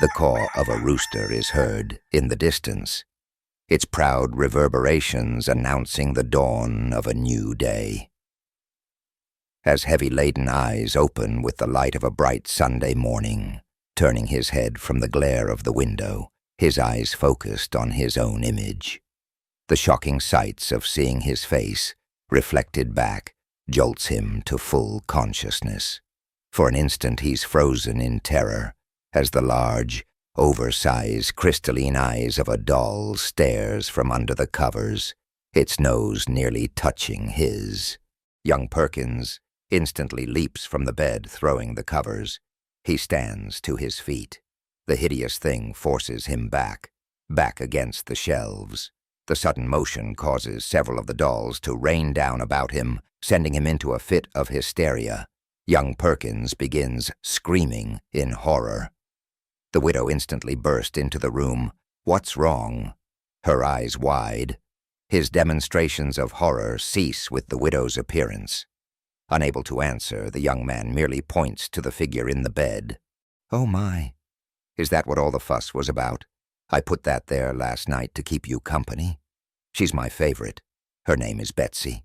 The caw of a rooster is heard in the distance, its proud reverberations announcing the dawn of a new day. As heavy-laden eyes open with the light of a bright Sunday morning, turning his head from the glare of the window, his eyes focused on his own image. The shocking sights of seeing his face, reflected back, jolts him to full consciousness. For an instant he's frozen in terror, as the large, oversized, crystalline eyes of a doll stares from under the covers, its nose nearly touching his. Young Perkins instantly leaps from the bed, throwing the covers. He stands to his feet. The hideous thing forces him back against the shelves. The sudden motion causes several of the dolls to rain down about him, sending him into a fit of hysteria. Young Perkins begins screaming in horror. The widow instantly burst into the room. What's wrong? Her eyes wide. His demonstrations of horror cease with the widow's appearance. Unable to answer, the young man merely points to the figure in the bed. "Oh my, is that what all the fuss was about? I put that there last night to keep you company. She's my favorite. Her name is Betsy."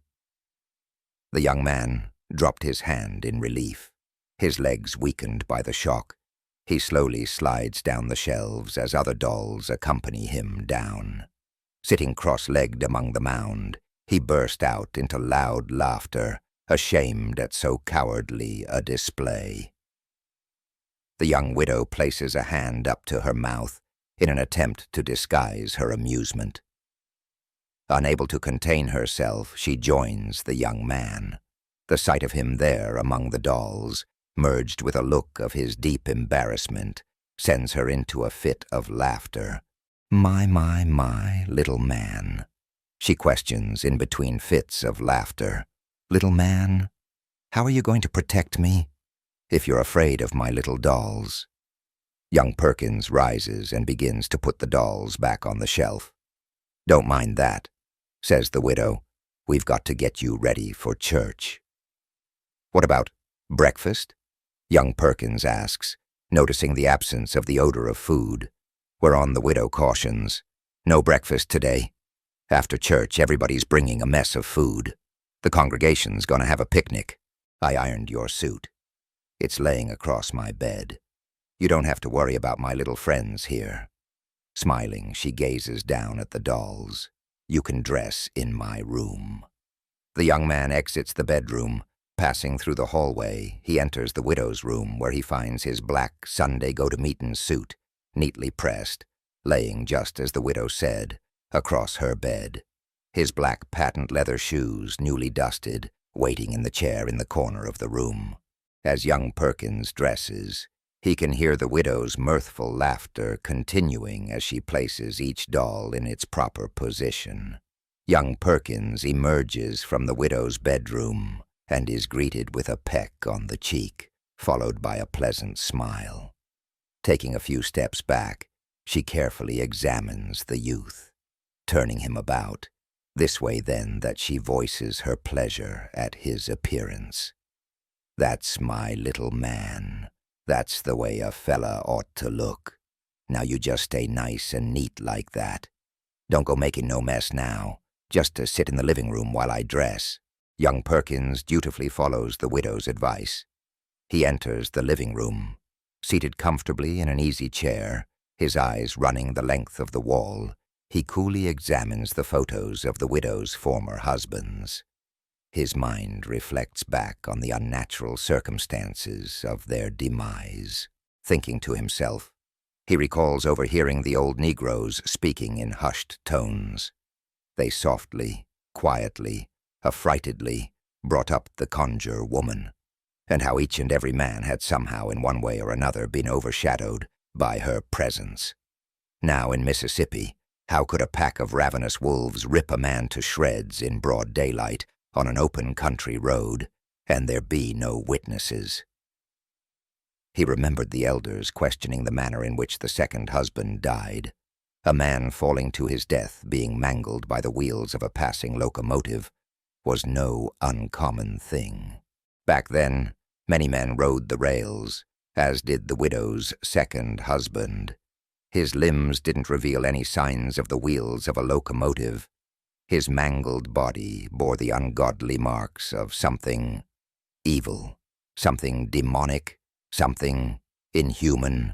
The young man dropped his hand in relief, his legs weakened by the shock. He slowly slides down the shelves as other dolls accompany him down. Sitting cross-legged among the mound, he burst out into loud laughter, ashamed at so cowardly a display. The young widow places a hand up to her mouth in an attempt to disguise her amusement. Unable to contain herself, she joins the young man. The sight of him there among the dolls, merged with a look of his deep embarrassment, sends her into a fit of laughter. My, little man," she questions in between fits of laughter. "Little man, how are you going to protect me if you're afraid of my little dolls?" Young Perkins rises and begins to put the dolls back on the shelf. "Don't mind that," says the widow. "We've got to get you ready for church." "What about breakfast?" young Perkins asks, noticing the absence of the odor of food, whereon the widow cautions, "No breakfast today. After church, everybody's bringing a mess of food. The congregation's gonna have a picnic. I ironed your suit. It's laying across my bed. You don't have to worry about my little friends here." Smiling, she gazes down at the dolls. "You can dress in my room." The young man exits the bedroom. Passing through the hallway, he enters the widow's room, where he finds his black Sunday go-to-meeting suit, neatly pressed, laying just as the widow said, across her bed. His black patent leather shoes, newly dusted, waiting in the chair in the corner of the room. As young Perkins dresses, he can hear the widow's mirthful laughter continuing as she places each doll in its proper position. Young Perkins emerges from the widow's bedroom and is greeted with a peck on the cheek, followed by a pleasant smile. Taking a few steps back, she carefully examines the youth, turning him about, this way then that she voices her pleasure at his appearance. "That's my little man. That's the way a fella ought to look. Now you just stay nice and neat like that. Don't go making no mess now, just to sit in the living room while I dress." Young Perkins dutifully follows the widow's advice. He enters the living room. Seated comfortably in an easy chair, his eyes running the length of the wall, he coolly examines the photos of the widow's former husbands. His mind reflects back on the unnatural circumstances of their demise. Thinking to himself, he recalls overhearing the old Negroes speaking in hushed tones. They softly, quietly, affrightedly brought up the conjure woman, and how each and every man had somehow in one way or another been overshadowed by her presence. Now in Mississippi, how could a pack of ravenous wolves rip a man to shreds in broad daylight on an open country road, and there be no witnesses? He remembered the elders questioning the manner in which the second husband died, a man falling to his death being mangled by the wheels of a passing locomotive was no uncommon thing. Back then, many men rode the rails, as did the widow's second husband. His limbs didn't reveal any signs of the wheels of a locomotive. His mangled body bore the ungodly marks of something evil, something demonic, something inhuman.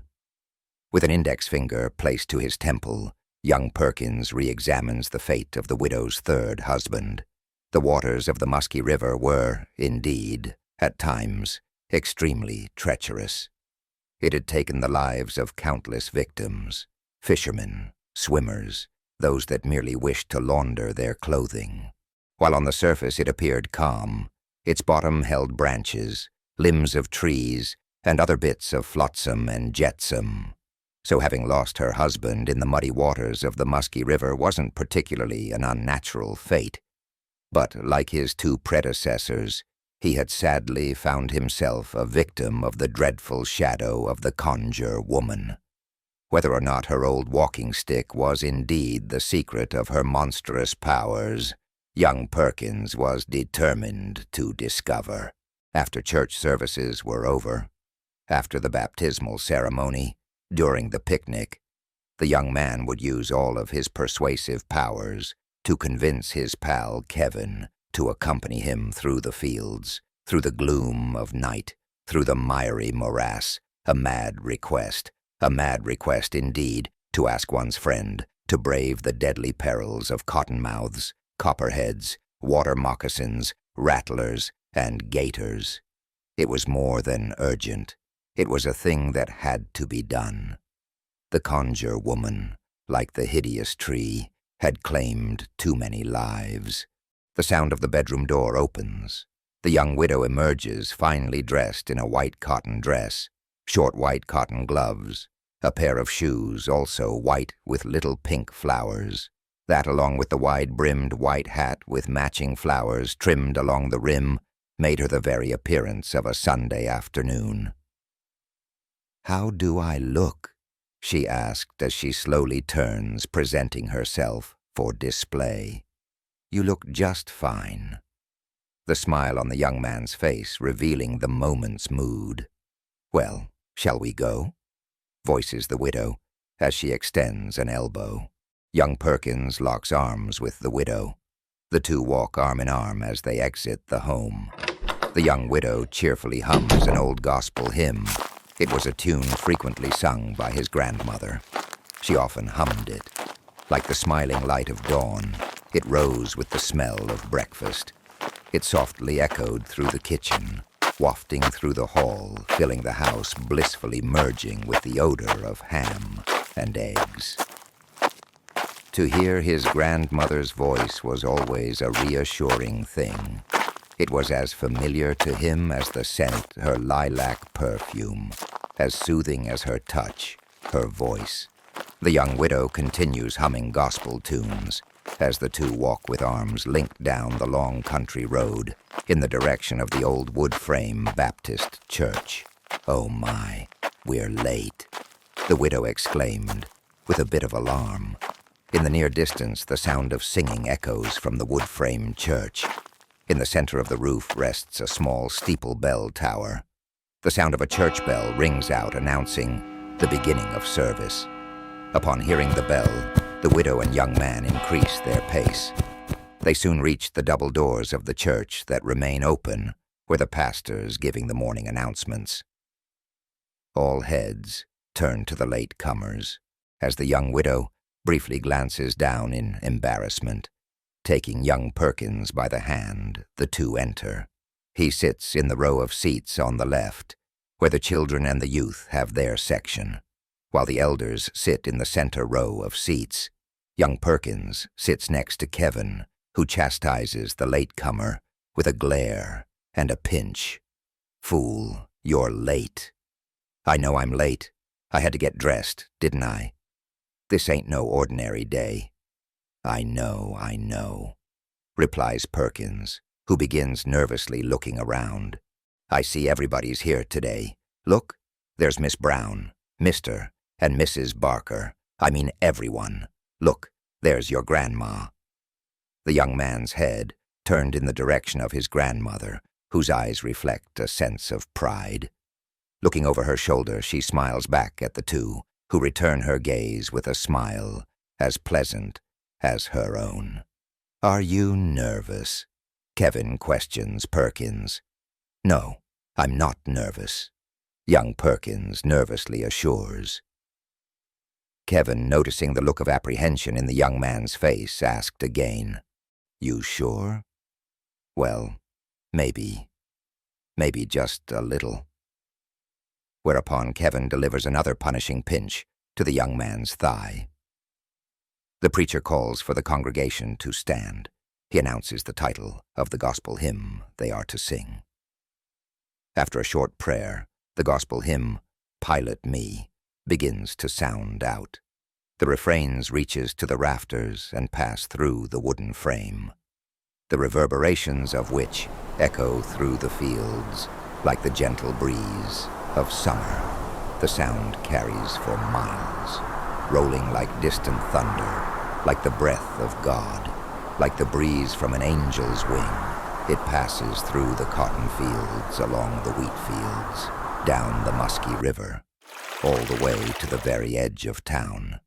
With an index finger placed to his temple, young Perkins re-examines the fate of the widow's third husband. The waters of the Musky River were, indeed, at times, extremely treacherous. It had taken the lives of countless victims, fishermen, swimmers, those that merely wished to launder their clothing. While on the surface it appeared calm, its bottom held branches, limbs of trees, and other bits of flotsam and jetsam. So having lost her husband in the muddy waters of the Musky River wasn't particularly an unnatural fate. But like his two predecessors, he had sadly found himself a victim of the dreadful shadow of the Conjure Woman. Whether or not her old walking stick was indeed the secret of her monstrous powers, young Perkins was determined to discover. After church services were over, after the baptismal ceremony, during the picnic, the young man would use all of his persuasive powers to convince his pal Kevin to accompany him through the fields, through the gloom of night, through the miry morass. A mad request indeed, to ask one's friend to brave the deadly perils of cottonmouths, copperheads, water moccasins, rattlers, and gators. It was more than urgent. It was a thing that had to be done. The Conjure Woman, like the hideous tree, had claimed too many lives. The sound of the bedroom door opens. The young widow emerges, finely dressed in a white cotton dress, short white cotton gloves, a pair of shoes, also white with little pink flowers. That, along with the wide-brimmed white hat with matching flowers trimmed along the rim, made her the very appearance of a Sunday afternoon. "How do I look?" she asked as she slowly turns, presenting herself for display. "You look just fine." The smile on the young man's face revealing the moment's mood. "Well, shall we go?" voices the widow as she extends an elbow. Young Perkins locks arms with the widow. The two walk arm in arm as they exit the home. The young widow cheerfully hums an old gospel hymn. It was a tune frequently sung by his grandmother. She often hummed it. Like the smiling light of dawn, it rose with the smell of breakfast. It softly echoed through the kitchen, wafting through the hall, filling the house, blissfully merging with the odor of ham and eggs. To hear his grandmother's voice was always a reassuring thing. It was as familiar to him as the scent, her lilac perfume, as soothing as her touch, her voice. The young widow continues humming gospel tunes as the two walk with arms linked down the long country road in the direction of the old wood-frame Baptist church. "Oh my, we're late," the widow exclaimed, with a bit of alarm. In the near distance, the sound of singing echoes from the wood-frame church. In the center of the roof rests a small steeple bell tower. The sound of a church bell rings out, announcing the beginning of service. Upon hearing the bell, the widow and young man increase their pace. They soon reach the double doors of the church that remain open, where the pastor's giving the morning announcements. All heads turn to the late-comers, as the young widow briefly glances down in embarrassment. Taking young Perkins by the hand, the two enter. He sits in the row of seats on the left, where the children and the youth have their section, while the elders sit in the center row of seats. Young Perkins sits next to Kevin, who chastises the latecomer with a glare and a pinch. "Fool, you're late." "I know I'm late. I had to get dressed, didn't I?" "This ain't no ordinary day." I know, replies Perkins, who begins nervously looking around. "I see everybody's here today. Look, there's Miss Brown, Mr. and Mrs. Barker. I mean everyone. Look, there's your grandma." The young man's head turned in the direction of his grandmother, whose eyes reflect a sense of pride. Looking over her shoulder, she smiles back at the two, who return her gaze with a smile as pleasant as her own. "Are you nervous?" Kevin questions Perkins. "No, I'm not nervous," young Perkins nervously assures. Kevin, noticing the look of apprehension in the young man's face, asked again, "You sure?" "Well, maybe just a little." Whereupon Kevin delivers another punishing pinch to the young man's thigh. The preacher calls for the congregation to stand. He announces the title of the gospel hymn they are to sing. After a short prayer, the gospel hymn, "Pilot Me," begins to sound out. The refrains reaches to the rafters and pass through the wooden frame, the reverberations of which echo through the fields like the gentle breeze of summer. The sound carries for miles, rolling like distant thunder, like the breath of God, like the breeze from an angel's wing. It passes through the cotton fields, along the wheat fields, down the Musky River, all the way to the very edge of town,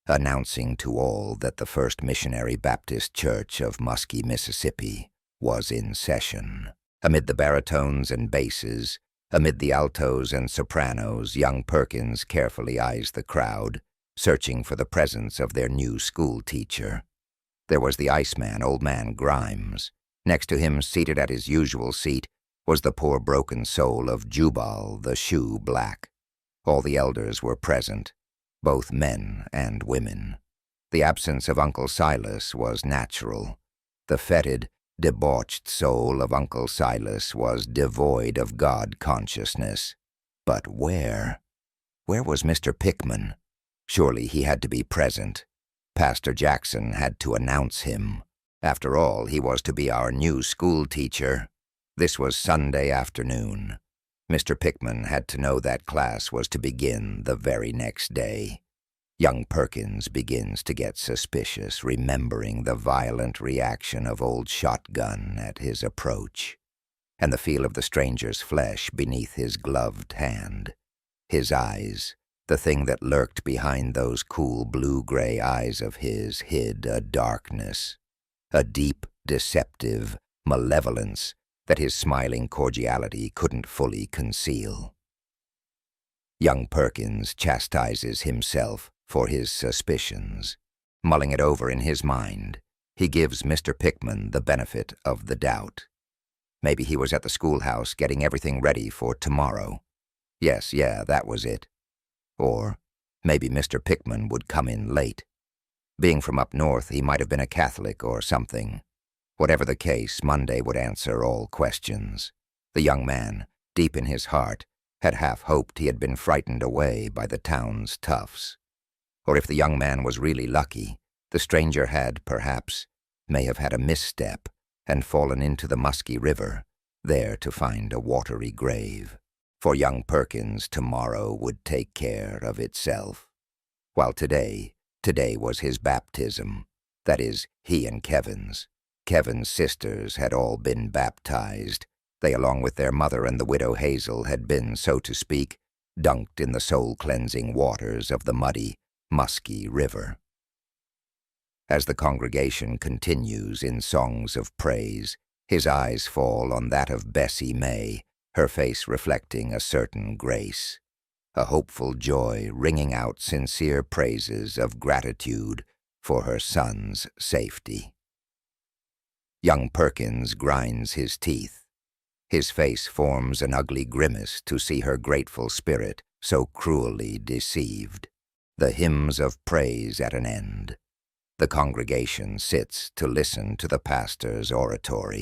announcing to all that the First Missionary Baptist Church of Musky, Mississippi, was in session. Amid the baritones and basses, amid the altos and sopranos, young Perkins carefully eyes the crowd, searching for the presence of their new school teacher. There was the Iceman, Old Man Grimes. Next to him, seated at his usual seat, was the poor broken soul of Jubal, the shoe black. All the elders were present, both men and women. The absence of Uncle Silas was natural. The fetid, debauched soul of Uncle Silas was devoid of God consciousness. But where? Where was Mr. Pickman? Surely he had to be present. Pastor Jackson had to announce him. After all, he was to be our new school teacher. This was Sunday afternoon. Mr. Pickman had to know that class was to begin the very next day. Young Perkins begins to get suspicious, remembering the violent reaction of old Shotgun at his approach, and the feel of the stranger's flesh beneath his gloved hand. His eyes, the thing that lurked behind those cool blue-gray eyes of his, hid a darkness, a deep, deceptive malevolence that his smiling cordiality couldn't fully conceal. Young Perkins chastises himself for his suspicions. Mulling it over in his mind, he gives Mr. Pickman the benefit of the doubt. Maybe he was at the schoolhouse getting everything ready for tomorrow. Yeah, that was it. Or maybe Mr. Pickman would come in late. Being from up north, he might have been a Catholic or something. Whatever the case, Monday would answer all questions. The young man, deep in his heart, had half hoped he had been frightened away by the town's toughs. Or if the young man was really lucky, the stranger had, perhaps, may have had a misstep and fallen into the Musky River, there to find a watery grave. For young Perkins, tomorrow would take care of itself. While today was his baptism. That is, he and Kevin's. Kevin's sisters had all been baptized. They, along with their mother and the widow Hazel, had been, so to speak, dunked in the soul-cleansing waters of the muddy, Musky River. As the congregation continues in songs of praise, his eyes fall on that of Bessie May, her face reflecting a certain grace, a hopeful joy ringing out sincere praises of gratitude for her son's safety. Young Perkins grinds his teeth. His face forms an ugly grimace to see her grateful spirit so cruelly deceived. The hymns of praise at an end. The congregation sits to listen to the pastor's oratory.